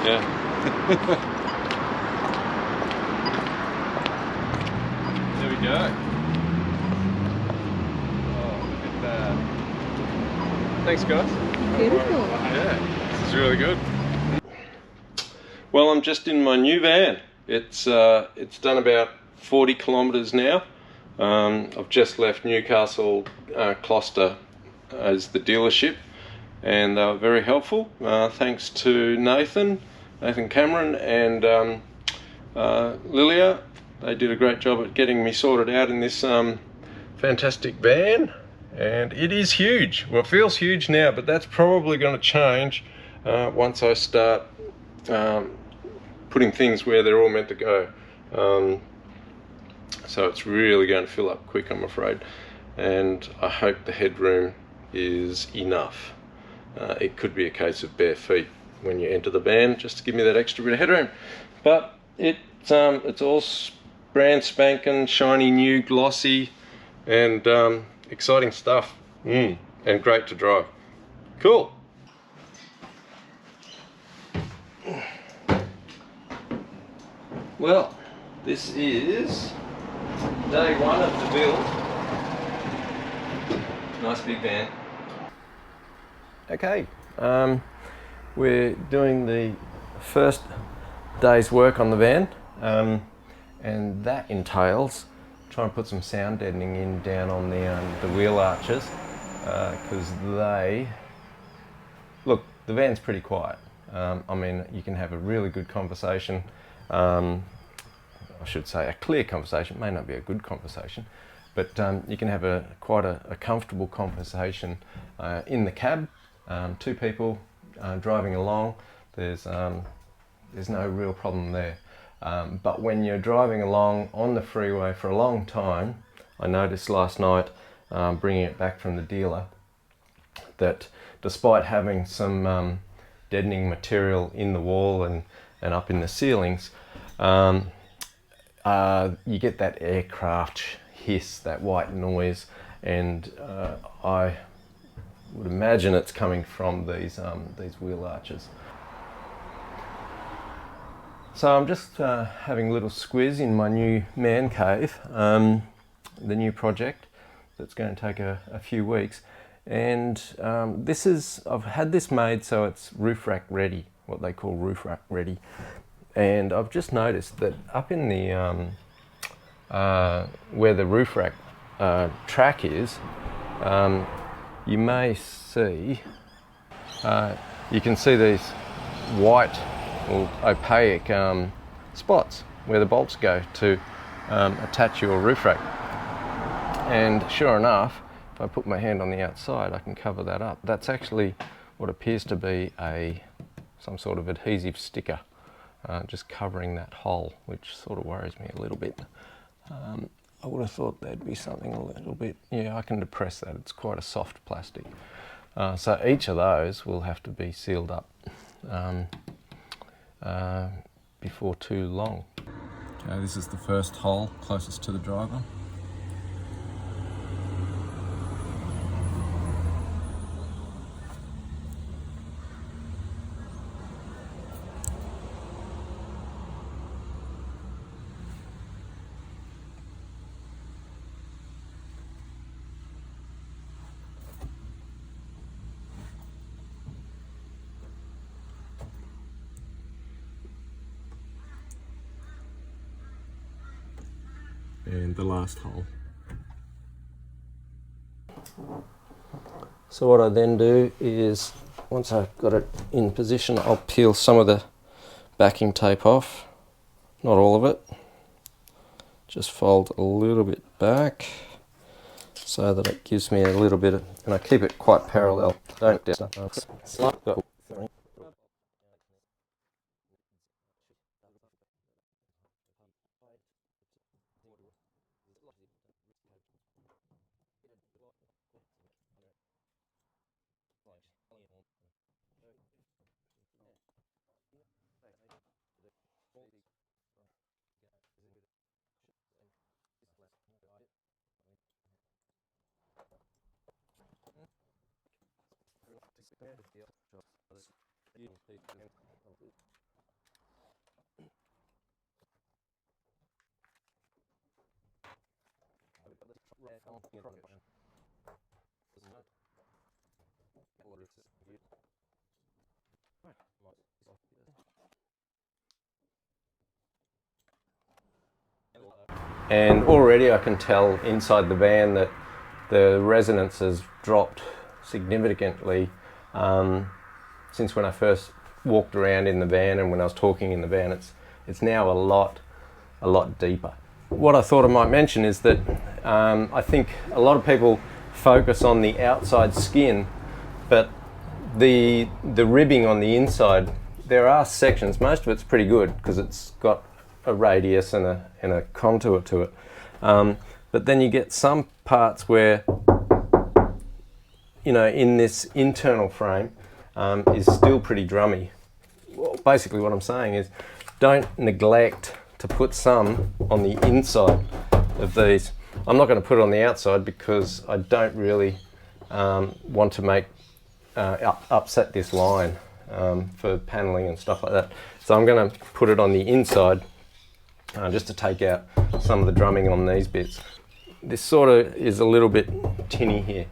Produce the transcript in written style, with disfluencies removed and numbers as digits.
Yeah. There we go. Oh, look at that. Thanks, guys. Beautiful. Yeah, this is really good. Well, I'm just in my new van. It's done about 40 kilometres now. I've just left Newcastle Gloucester as the dealership, and they were very helpful. Thanks to Nathan Cameron, and Lilia. They did a great job at getting me sorted out in this fantastic van, and it is huge. Well, it feels huge now, but that's probably going to change once I start putting things where they're all meant to go. So it's really going to fill up quick, I'm afraid, and I hope the headroom is enough. It could be a case of bare feet when you enter the van, just to give me that extra bit of headroom. But it's all brand spanking, shiny new, glossy, and exciting stuff. And great to drive. Cool. Well, this is day one of the build. Nice big van. Okay, we're doing the first day's work on the van, and that entails trying to put some sound deadening in down on the wheel arches, because the van's pretty quiet. I mean, you can have a really good conversation, I should say a clear conversation. It may not be a good conversation, but you can have quite a comfortable conversation in the cab. Two people driving along, there's no real problem there. But when you're driving along on the freeway for a long time, I noticed last night, bringing it back from the dealer, that despite having some deadening material in the wall and up in the ceilings, you get that aircraft hiss, that white noise, and I would imagine it's coming from these wheel arches. So I'm just having a little squiz in my new man cave, the new project that's going to take a few weeks, and I've had this made so it's roof rack ready, what they call roof rack ready, and I've just noticed that up in the where the roof rack track is, you may see, you can see these white or opaque spots where the bolts go to attach your roof rack. And sure enough, if I put my hand on the outside, I can cover that up. That's actually what appears to be some sort of adhesive sticker, just covering that hole, which sort of worries me a little bit. I would have thought there'd be something a little bit, yeah, I can depress that. It's quite a soft plastic. So each of those will have to be sealed up before too long. Okay, this is the first hole closest to the driver. And the last hole. So what I then do is, once I've got it in position, I'll peel some of the backing tape off, not all of it, just fold a little bit back so that it gives me a little bit of, and I keep it quite parallel, don't And already I can tell inside the van that the resonance has dropped significantly since when I first walked around in the van and when I was talking in the van. It's now a lot deeper. What I thought I might mention is that I think a lot of people focus on the outside skin, but the ribbing on the inside, there are sections, most of it's pretty good because it's got a radius and a contour to it. But then you get some parts where, in this internal frame is still pretty drummy. Well, basically what I'm saying is don't neglect to put some on the inside of these. I'm not going to put it on the outside because I don't really want to make upset this line for paneling and stuff like that. So I'm going to put it on the inside just to take out some of the drumming on these bits. This sort of is a little bit tinny here.